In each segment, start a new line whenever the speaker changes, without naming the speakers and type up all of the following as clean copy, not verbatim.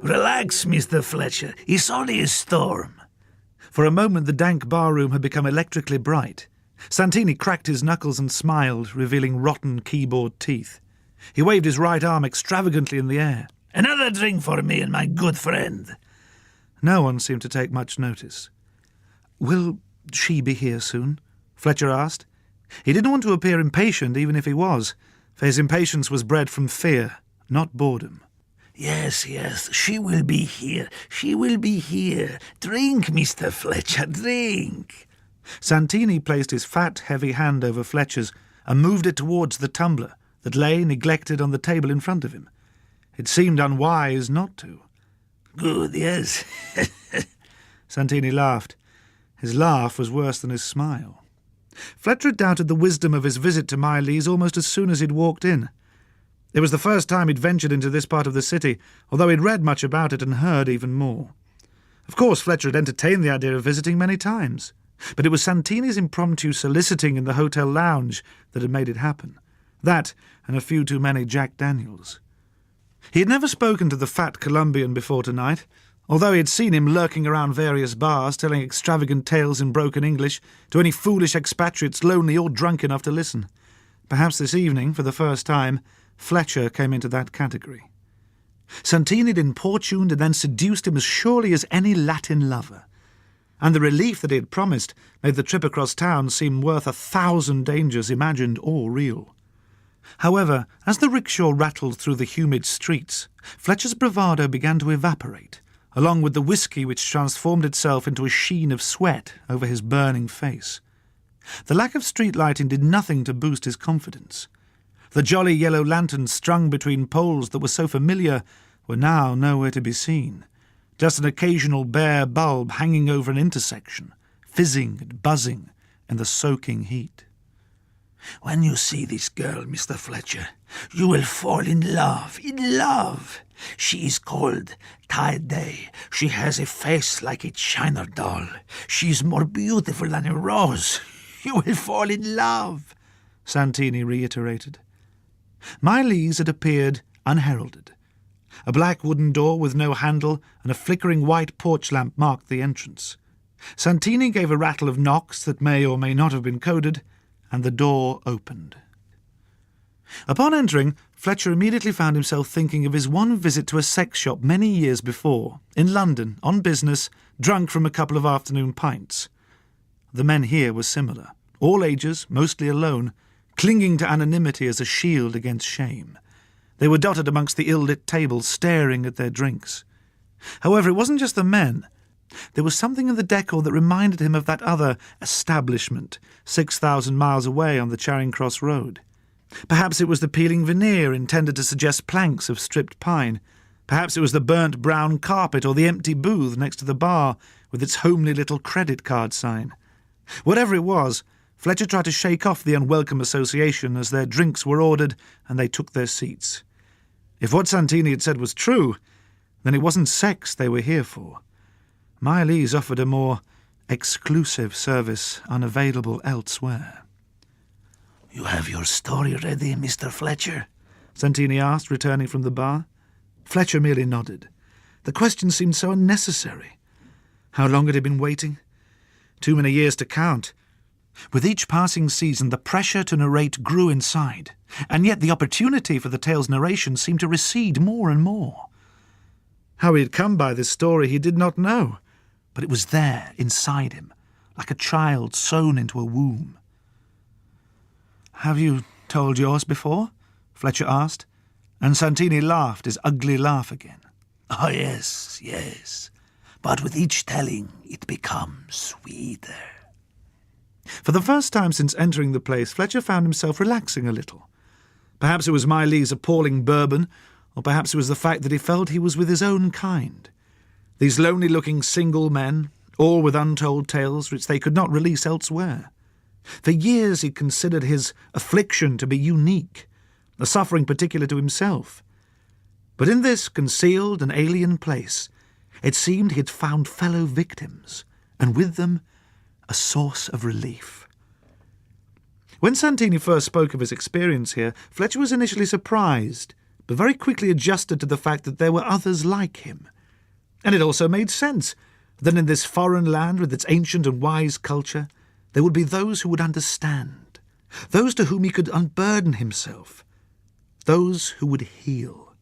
Relax, Mr. Fletcher. It's only a storm. For a moment the dank barroom had become electrically bright. Santini cracked his knuckles and smiled, revealing rotten keyboard teeth. He waved his right arm extravagantly in the air. Another drink for me and my good friend. No one seemed to take much notice. Will she be here soon? Fletcher asked. He didn't want to appear impatient, even if he was, for his impatience was bred from fear, not boredom. Yes, she will be here. She will be here. Drink, Mr. Fletcher, drink. Santini placed his fat, heavy hand over Fletcher's and moved it towards the tumbler that lay neglected on the table in front of him. It seemed unwise not to. Good, yes. Santini laughed. His laugh was worse than his smile. Fletcher doubted the wisdom of his visit to Miley's almost as soon as he'd walked in. It was the first time he'd ventured into this part of the city, although he'd read much about it and heard even more. Of course, Fletcher had entertained the idea of visiting many times, but it was Santini's impromptu soliciting in the hotel lounge that had made it happen. That, and a few too many Jack Daniels. He had never spoken to the fat Colombian before tonight, although he had seen him lurking around various bars, telling extravagant tales in broken English to any foolish expatriates lonely or drunk enough to listen. Perhaps this evening, for the first time, Fletcher came into that category. Santini had importuned and then seduced him as surely as any Latin lover, and the relief that he had promised made the trip across town seem worth 1,000 dangers, imagined or real. However, as the rickshaw rattled through the humid streets, Fletcher's bravado began to evaporate, along with the whiskey which transformed itself into a sheen of sweat over his burning face. The lack of street lighting did nothing to boost his confidence. The jolly yellow lanterns strung between poles that were so familiar were now nowhere to be seen, just an occasional bare bulb hanging over an intersection, fizzing and buzzing in the soaking heat. When you see this girl, Mr. Fletcher, you will fall in love, in love. She is called Day. She has a face like a china doll. She is more beautiful than a rose. You will fall in love, Santini reiterated. Miley's had appeared unheralded. A black wooden door with no handle and a flickering white porch lamp marked the entrance. Santini gave a rattle of knocks that may or may not have been coded, and the door opened. Upon entering, Fletcher immediately found himself thinking of his one visit to a sex shop many years before, in London, on business, drunk from a couple of afternoon pints. The men here were similar, all ages, mostly alone, clinging to anonymity as a shield against shame. They were dotted amongst the ill-lit tables, staring at their drinks. However, it wasn't just the men. There was something in the decor that reminded him of that other establishment, 6,000 miles away on the Charing Cross Road. Perhaps it was the peeling veneer intended to suggest planks of stripped pine. Perhaps it was the burnt brown carpet or the empty booth next to the bar with its homely little credit card sign. Whatever it was, Fletcher tried to shake off the unwelcome association as their drinks were ordered and they took their seats. If what Santini had said was true, then it wasn't sex they were here for. Miley's offered a more exclusive service unavailable elsewhere. You have your story ready, Mr. Fletcher? Santini asked, returning from the bar. Fletcher merely nodded. The question seemed so unnecessary. How long had he been waiting? Too many years to count. With each passing season, the pressure to narrate grew inside, and yet the opportunity for the tale's narration seemed to recede more and more. How he had come by this story he did not know, but it was there, inside him, like a child sewn into a womb. "Have you told yours before?" Fletcher asked, and Santini laughed his ugly laugh again. "Oh, yes, but with each telling it becomes sweeter." For the first time since entering the place, Fletcher found himself relaxing a little. Perhaps it was Miley's appalling bourbon, or perhaps it was the fact that he felt he was with his own kind. These lonely-looking single men, all with untold tales which they could not release elsewhere. For years he'd considered his affliction to be unique, a suffering particular to himself. But in this concealed and alien place, it seemed he had found fellow victims, and with them a source of relief. When Santini first spoke of his experience here, Fletcher was initially surprised, but very quickly adjusted to the fact that there were others like him, And it also made sense that in this foreign land with its ancient and wise culture, there would be those who would understand, those to whom he could unburden himself, those who would heal.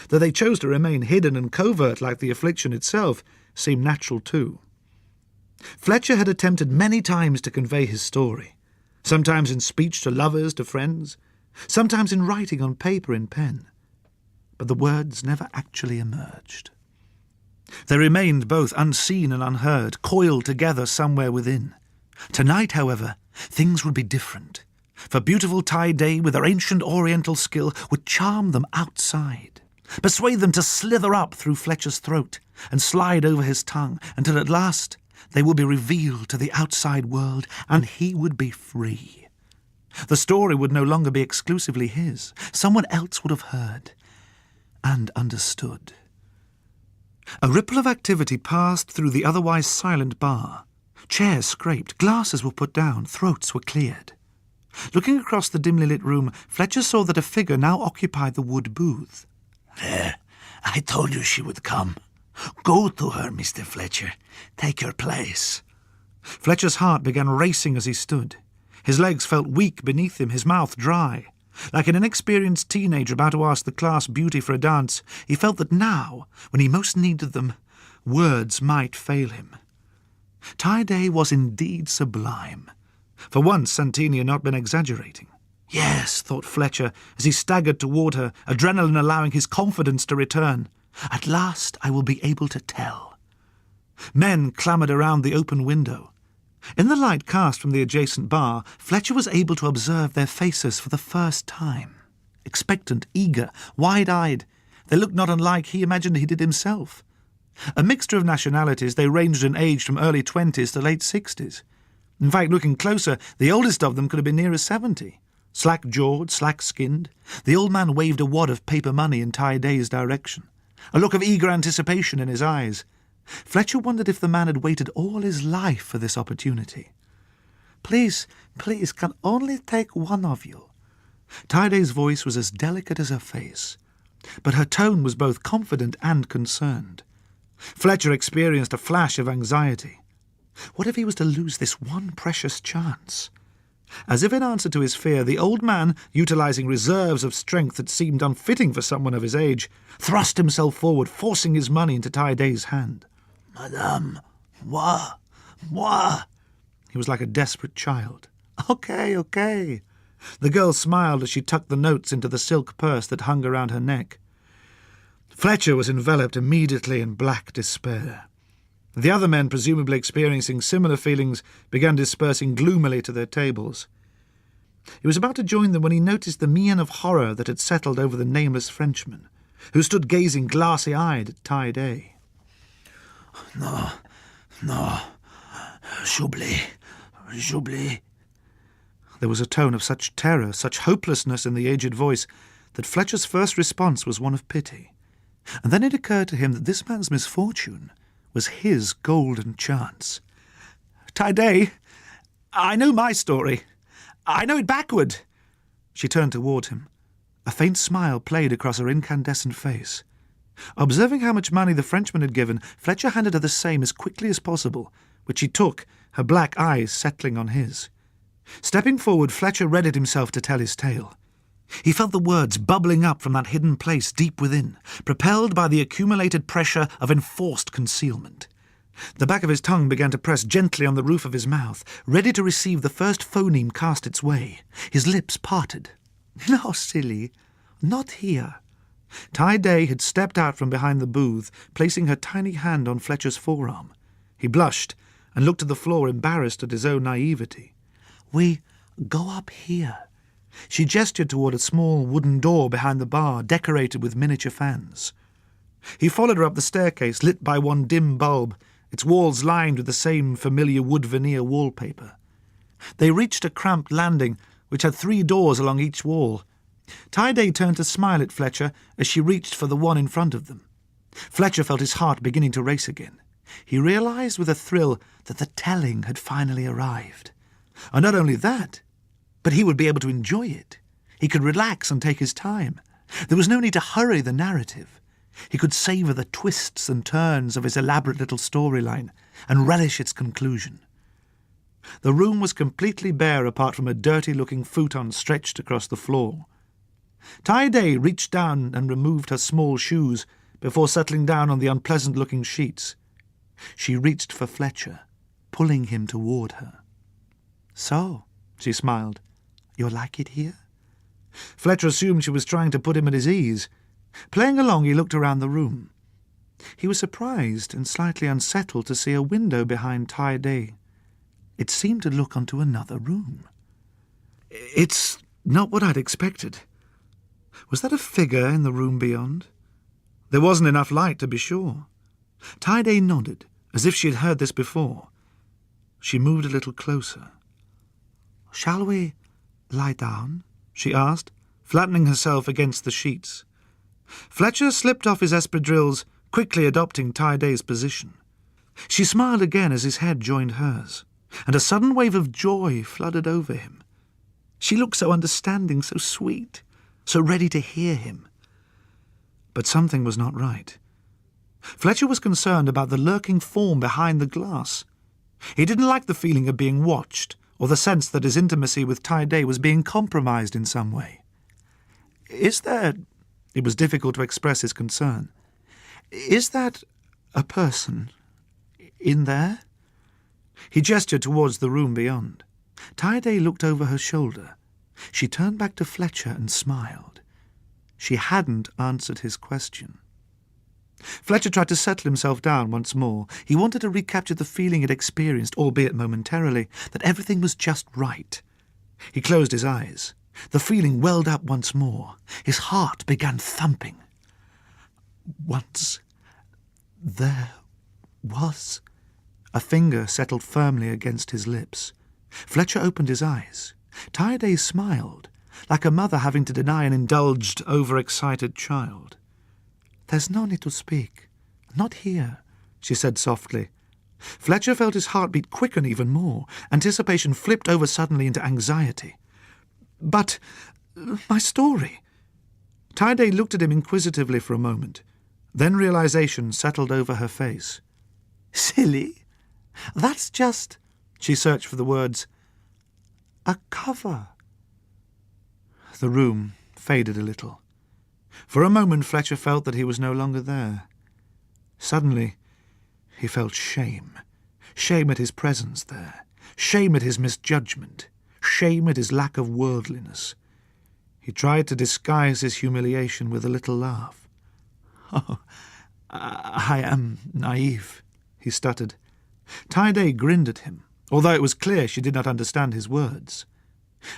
Though they chose to remain hidden and covert like the affliction itself seemed natural too. Fletcher had attempted many times to convey his story, sometimes in speech to lovers, to friends, sometimes in writing on paper in pen, but the words never actually emerged. They remained both unseen and unheard, coiled together somewhere within. Tonight, however, things would be different, for beautiful Day with her ancient oriental skill would charm them outside, persuade them to slither up through Fletcher's throat and slide over his tongue until at last they would be revealed to the outside world and he would be free. The story would no longer be exclusively his. Someone else would have heard and understood. A ripple of activity passed through the otherwise silent bar. Chairs scraped, glasses were put down, throats were cleared. Looking across the dimly lit room, Fletcher saw that a figure now occupied the wood booth.
"There, I told you she would come. Go to her, Mr. Fletcher. Take your place."
Fletcher's heart began racing as he stood. His legs felt weak beneath him, his mouth dry. Like an inexperienced teenager about to ask the class beauty for a dance, he felt that now, when he most needed them, words might fail him. Day was indeed sublime. For once, Santini had not been exaggerating. Yes, thought Fletcher, as he staggered toward her, adrenaline allowing his confidence to return. At last I will be able to tell. Men clamoured around the open window. In the light cast from the adjacent bar, Fletcher was able to observe their faces for the first time. Expectant, eager, wide-eyed, they looked not unlike he imagined he did himself. A mixture of nationalities, they ranged in age from early 20s to late 60s. In fact, looking closer, the oldest of them could have been nearer 70. Slack-jawed, slack-skinned, the old man waved a wad of paper money in Day's direction, a look of eager anticipation in his eyes. Fletcher wondered if the man had waited all his life for this opportunity. "Please, can only take one of you." Day's voice was as delicate as her face, but her tone was both confident and concerned. Fletcher experienced a flash of anxiety. What if he was to lose this one precious chance? As if in answer to his fear, the old man, utilizing reserves of strength that seemed unfitting for someone of his age, thrust himself forward, forcing his money into Day's hand.
"Madame, moi."
He was like a desperate child. Okay. The girl smiled as she tucked the notes into the silk purse that hung around her neck. Fletcher was enveloped immediately in black despair. The other men, presumably experiencing similar feelings, began dispersing gloomily to their tables. He was about to join them when he noticed the mien of horror that had settled over the nameless Frenchman, who stood gazing glassy-eyed at Day.
No, j'oublie.
There was a tone of such terror, such hopelessness in the aged voice, that Fletcher's first response was one of pity. And then it occurred to him that this man's misfortune was his golden chance. "Day, I know my story. I know it backward." She turned toward him. A faint smile played across her incandescent face. Observing how much money the Frenchman had given, Fletcher handed her the same as quickly as possible, which she took, her black eyes settling on his. Stepping forward, Fletcher readied himself to tell his tale. He felt the words bubbling up from that hidden place deep within, propelled by the accumulated pressure of enforced concealment. The back of his tongue began to press gently on the roof of his mouth, ready to receive the first phoneme cast its way. His lips parted. "No, silly, not here." Day had stepped out from behind the booth, placing her tiny hand on Fletcher's forearm. He blushed and looked at the floor, embarrassed at his own naivety. "We go up here." She gestured toward a small wooden door behind the bar, decorated with miniature fans. He followed her up the staircase, lit by one dim bulb, its walls lined with the same familiar wood veneer wallpaper. They reached a cramped landing, which had 3 doors along each wall. Day turned to smile at Fletcher as she reached for the one in front of them. Fletcher felt his heart beginning to race again. He realized with a thrill that the telling had finally arrived. And not only that, but he would be able to enjoy it. He could relax and take his time. There was no need to hurry the narrative. He could savour the twists and turns of his elaborate little storyline and relish its conclusion. The room was completely bare apart from a dirty-looking futon stretched across the floor. Tie-Day reached down and removed her small shoes before settling down on the unpleasant-looking sheets. She reached for Fletcher, pulling him toward her. "So," she smiled, "you like it here?" Fletcher assumed she was trying to put him at his ease. Playing along, he looked around the room. He was surprised and slightly unsettled to see a window behind Tie-Day. It seemed to look onto another room. "It's not what I'd expected." Was that a figure in the room beyond? There wasn't enough light to be sure. Tie-Day nodded, as if she had heard this before. She moved a little closer. "Shall we lie down?" she asked, flattening herself against the sheets. Fletcher slipped off his espadrilles, quickly adopting Tie-Day's position. She smiled again as his head joined hers, and a sudden wave of joy flooded over him. She looked so understanding, so sweet, so ready to hear him. But something was not right. Fletcher was concerned about the lurking form behind the glass. He didn't like the feeling of being watched, or the sense that his intimacy with Tie-Day was being compromised in some way. "Is there—" It was difficult to express his concern. "Is that a person in there?" He gestured towards the room beyond. Tie-Day looked over her shoulder. She turned back to Fletcher and smiled. She hadn't answered his question. Fletcher tried to settle himself down once more. He wanted to recapture the feeling he'd experienced, albeit momentarily, that everything was just right. He closed his eyes. The feeling welled up once more. His heart began thumping. "Once there was—" A finger settled firmly against his lips. Fletcher opened his eyes. Tie-Day smiled, like a mother having to deny an indulged, overexcited child. "There's no need to speak. Not here," she said softly. Fletcher felt his heartbeat quicken even more. Anticipation flipped over suddenly into anxiety. "But my story—" Tie-Day looked at him inquisitively for a moment. Then realization settled over her face. "Silly. That's just—" She searched for the words. "A cover." The room faded a little. For a moment Fletcher felt that he was no longer there. Suddenly he felt shame. Shame at his presence there. Shame at his misjudgment. Shame at his lack of worldliness. He tried to disguise his humiliation with a little laugh. "Oh, I am naive," he stuttered. Tie-Day grinned at him, although it was clear she did not understand his words.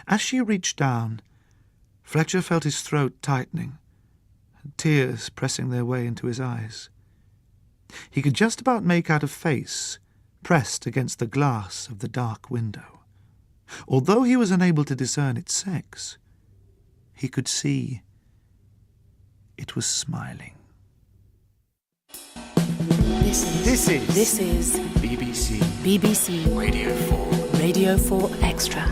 As she reached down, Fletcher felt his throat tightening, tears pressing their way into his eyes. He could just about make out a face pressed against the glass of the dark window. Although he was unable to discern its sex, he could see it was smiling.
This is BBC Radio 4 Extra.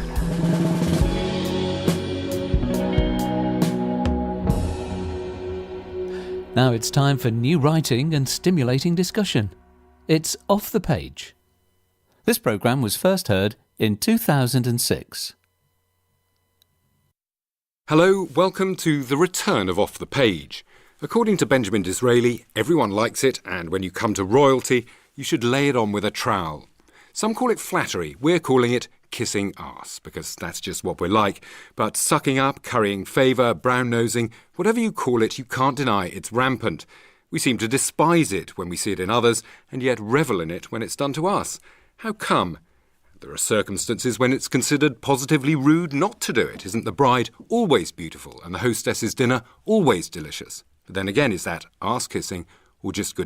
Now it's time for new writing and stimulating discussion. It's Off the Page. This programme was first heard in 2006.
Hello, welcome to the return of Off the Page. According to Benjamin Disraeli, everyone likes it, and when you come to royalty, you should lay it on with a trowel. Some call it flattery. We're calling it kissing arse, because that's just what we're like. But sucking up, currying favour, brown-nosing, whatever you call it, you can't deny it's rampant. We seem to despise it when we see it in others, and yet revel in it when it's done to us. How come? There are circumstances when it's considered positively rude not to do it. Isn't the bride always beautiful and the hostess's dinner always delicious? But then again, is that arse-kissing or just good